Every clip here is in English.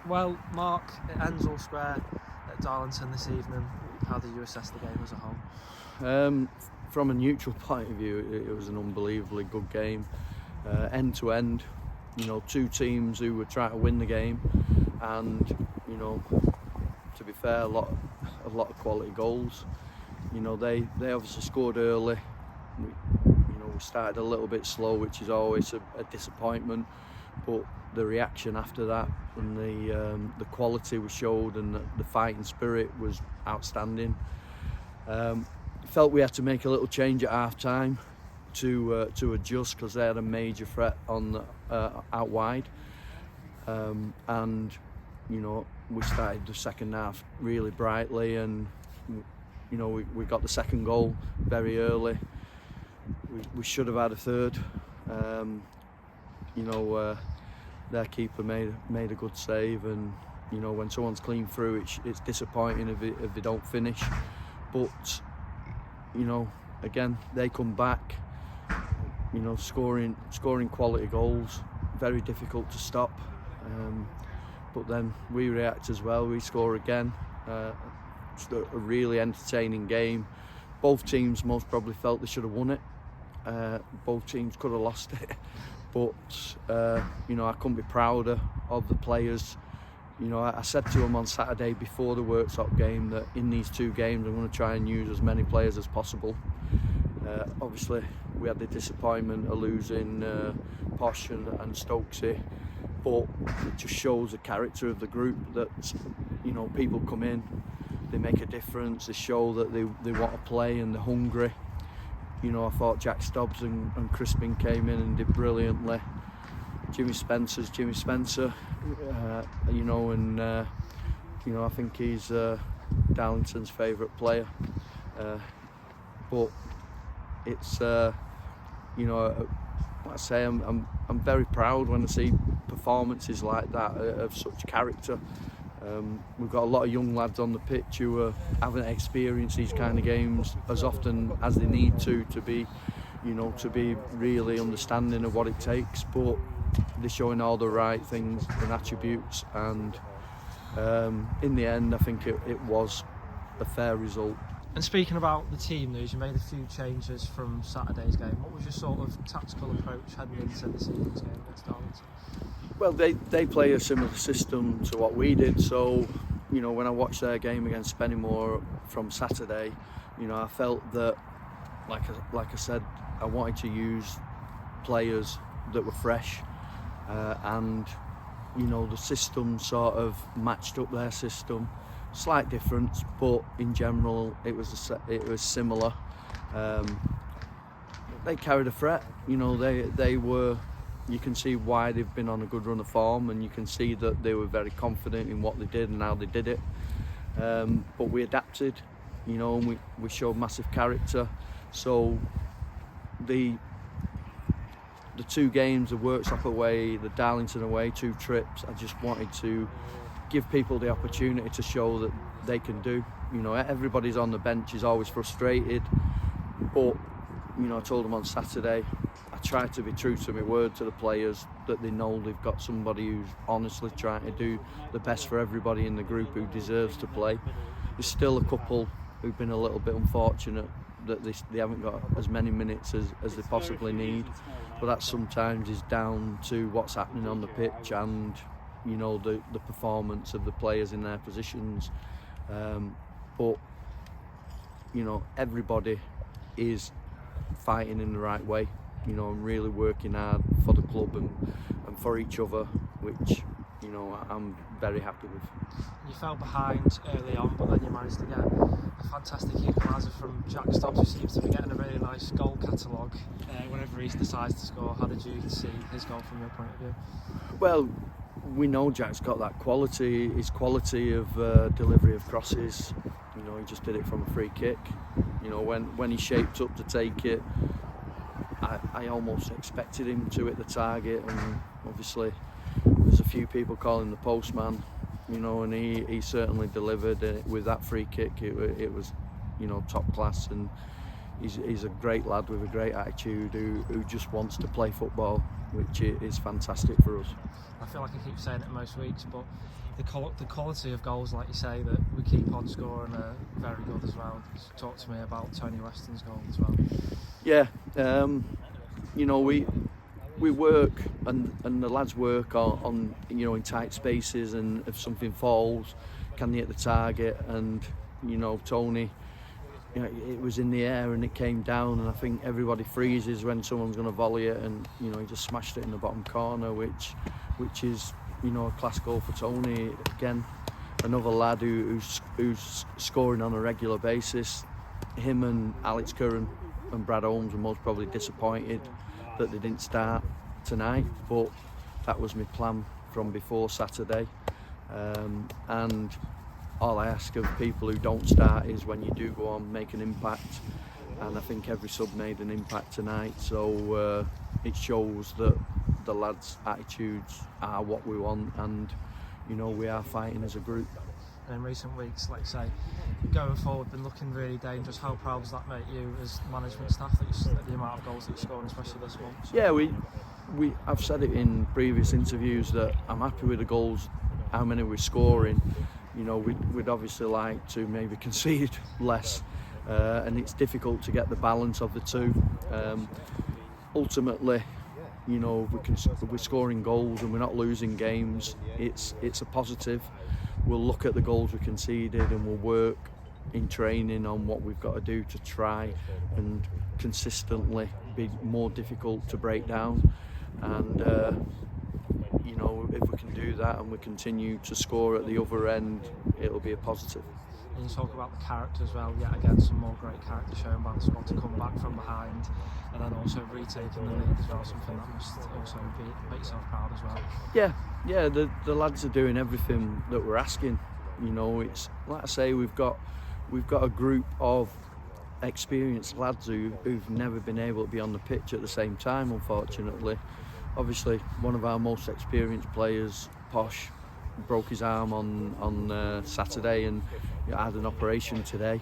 Well, Mark, it ends all square at Darlington this evening. How did you assess the game as a whole? From a neutral point of view, it was an unbelievably good game, end to end. Two teams who were trying to win the game, and to be fair, a lot of quality goals. They obviously scored early. We started a little bit slow, which is always a disappointment, but the reaction after that and the quality was showed and the fighting spirit was outstanding. Felt we had to make a little change at half time to adjust, because they had a major threat on out wide, and we started the second half really brightly, and we got the second goal very early. We should have had a third. Their keeper made a good save, and when someone's clean through, it's disappointing if they don't finish. But again, they come back, scoring quality goals, very difficult to stop. But then we react as well. We score again. It's a really entertaining game. Both teams most probably felt they should have won it. Both teams could have lost it, but I couldn't be prouder of the players. I said to them on Saturday before the Worksop game that in these two games I'm going to try and use as many players as possible. Obviously we had the disappointment of losing Posh and Stokesy, but it just shows the character of the group that people come in, they make a difference, they show that they want to play and they're hungry. I thought Jack Stobbs and Crispin came in and did brilliantly. Jimmy Spencer, I think he's Darlington's favourite player. But it's, like I say, I'm very proud when I see performances like that of such character. We've got a lot of young lads on the pitch who haven't experienced these kind of games as often as they need to be really understanding of what it takes, but they're showing all the right things and attributes, and in the end I think it was a fair result. And speaking about the team news, you made a few changes from Saturday's game. What was your sort of tactical approach heading into this evening's game against Darlington? Well, they play a similar system to what we did, so when I watched their game against Spennymoor from Saturday, I felt that, like I said, I wanted to use players that were fresh, and the system sort of matched up their system. Slight difference, but in general it was similar. They carried a threat. They were. You can see why they've been on a good run of form, and you can see that they were very confident in what they did and how they did it. But we adapted, and we showed massive character. So the two games, the Worksop away, the Darlington away, 2 trips, I just wanted to give people the opportunity to show that they can do. Everybody's on the bench is always frustrated, but I told them on Saturday, I tried to be true to my word to the players, that they know they've got somebody who's honestly trying to do the best for everybody in the group who deserves to play. There's still a couple who've been a little bit unfortunate that they haven't got as many minutes as they possibly need, but that sometimes is down to what's happening on the pitch and the performance of the players in their positions. But everybody is fighting in the right way, and really working hard for the club and for each other, which I'm very happy with. You fell behind early on, but then you managed to get a fantastic equaliser from Jack Stobbs, who seems to be getting a really nice goal catalogue whenever he decides to score. How did you see his goal from your point of view? Well, we know Jack's got that quality, his quality of delivery of crosses. He just did it from a free kick. When he shaped up to take it, I almost expected him to hit the target, and obviously there's a few people calling the postman, and he certainly delivered with that free kick. It was top class, and he's a great lad with a great attitude who just wants to play football, which is fantastic for us. I feel like I keep saying it most weeks, but the quality of goals, like you say, that we keep on scoring are very good as well. Talk to me about Tony Weston's goal as well. Yeah, we work and the lads work on in tight spaces, and if something falls, can they hit the target? And Tony, it was in the air and it came down, and I think everybody freezes when someone's going to volley it, and he just smashed it in the bottom corner, which is a class goal for Tony. Again, another lad who's scoring on a regular basis. Him and Alex Curran and Brad Holmes were most probably disappointed that they didn't start tonight, but that was my plan from before Saturday. And all I ask of people who don't start is when you do go on, make an impact, and I think every sub made an impact tonight, so it shows that the lads' attitudes are what we want, and we are fighting as a group. In recent weeks, like you say, going forward, been looking really dangerous. How proud does that make you as management staff, that the amount of goals that you're scoring, especially this month? Yeah, I've said it in previous interviews that I'm happy with the goals, how many we're scoring. We'd obviously like to maybe concede less, and it's difficult to get the balance of the two. Ultimately, we're scoring goals and we're not losing games. It's a positive. We'll look at the goals we conceded and we'll work in training on what we've got to do to try and consistently be more difficult to break down. And if we can do that and we continue to score at the other end, it'll be a positive. And you talk about the character as well. Yet again, some more great character shown by the squad to come back from behind, and then also retaking the lead as well. Something that must also make yourself proud as well. Yeah. The lads are doing everything that we're asking. It's like I say, we've got a group of experienced lads who've never been able to be on the pitch at the same time, unfortunately. Obviously, one of our most experienced players, Posh, broke his arm on Saturday and had an operation today,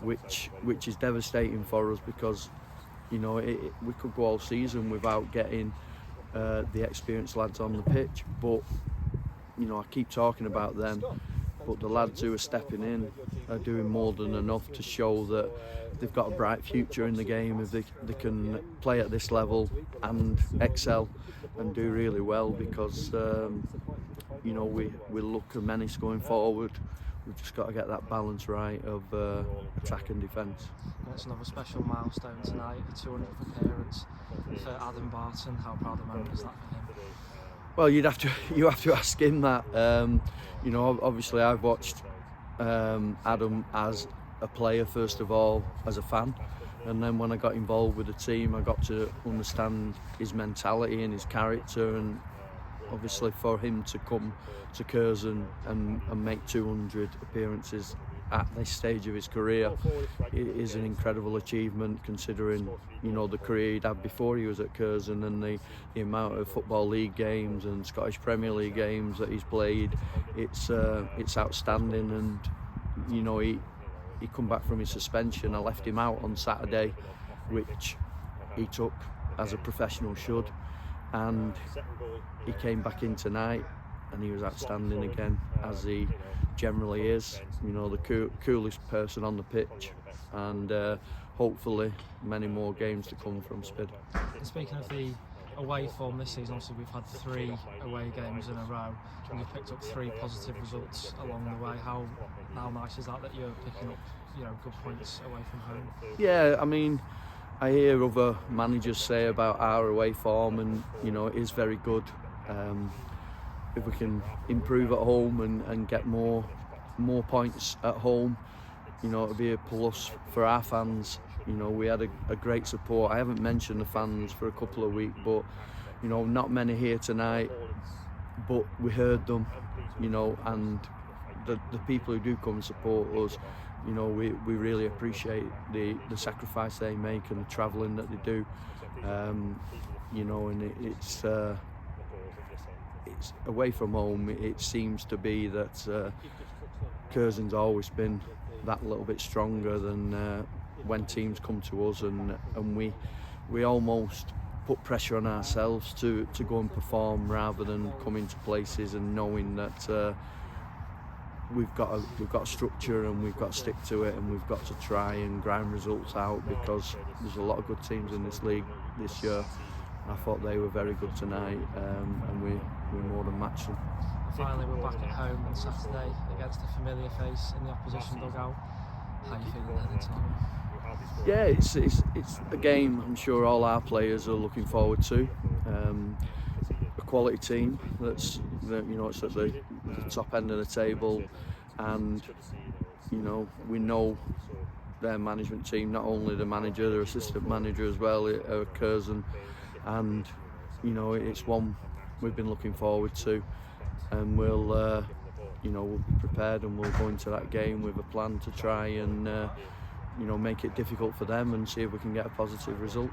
which is devastating for us, because we could go all season without getting the experienced lads on the pitch. But I keep talking about them, but the lads who are stepping in are doing more than enough to show that they've got a bright future in the game if they can play at this level and excel and do really well, because we look a menace going forward. We've just got to get that balance right of attack and defence. It's another special milestone tonight, the 200th appearance for Adam Barton. How proud a moment is that for him? Well, you have to ask him that. Obviously I've watched Adam as a player first of all, as a fan, and then when I got involved with the team, I got to understand his mentality and his character, and obviously for him to come to Curzon and make 200 appearances at this stage of his career, it is an incredible achievement, considering the career he'd had before he was at Curzon, and the amount of Football League games and Scottish Premier League games that he's played. It's outstanding, and he come back from his suspension. I left him out on Saturday, which he took as a professional should, and he came back in tonight and he was outstanding again, as he generally is. The coolest person on the pitch, and hopefully many more games to come from Spid. And speaking of the away form this season, obviously we've had 3 away games in a row, and we've picked up 3 positive results along the way. How nice is that you're picking up good points away from home? Yeah, I mean, I hear other managers say about our away form, and it is very good. If we can improve at home and get more points at home, it'll be a plus for our fans. We had a great support. I haven't mentioned the fans for a couple of weeks, but not many here tonight, but we heard them, and the people who do come and support us, we really appreciate the sacrifice they make and the travelling that they do, and it's away from home. It seems to be that Curzon's always been that little bit stronger than when teams come to us, and we almost put pressure on ourselves to go and perform, rather than coming to places and knowing that we've got a structure and we've got to stick to it, and we've got to try and grind results out, because there's a lot of good teams in this league this year. I thought they were very good tonight, and we more than matched them. Finally, we're back at home on Saturday against a familiar face in the opposition dugout. How are you feeling then tomorrow? Yeah, it's a game I'm sure all our players are looking forward to. A quality team it's at the top end of the table, and we know their management team, not only the manager, their assistant manager as well, Curzon, and it's one we've been looking forward to, and we'll be prepared, and we'll go into that game with a plan to try and make it difficult for them and see if we can get a positive result.